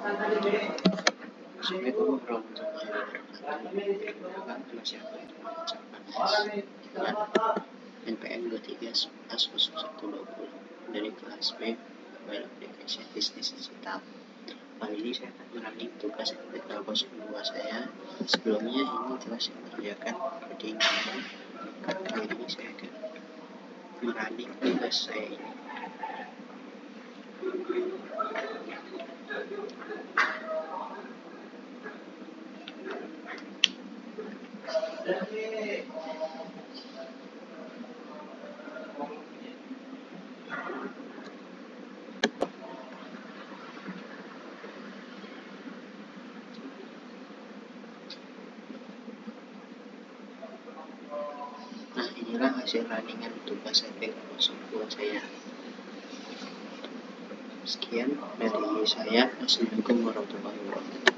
Assalamualaikum warahmatullahi wabarakatuh. Perkenalkan, nama siapa itu mengucapkan NPM 23/11/120 dari kelas B Application Business Digital. Kali ini saya akan mengambil tugas NPTEL 02 saya. Sebelumnya ini telah saya kerjakan di kali ini saya akan mengambil tugas saya ini. Nah, inilah hasil runningan tugas NPTEL 02 saya. Sekian dari saya. Assalamualaikum warahmatullahi wabarakatuh.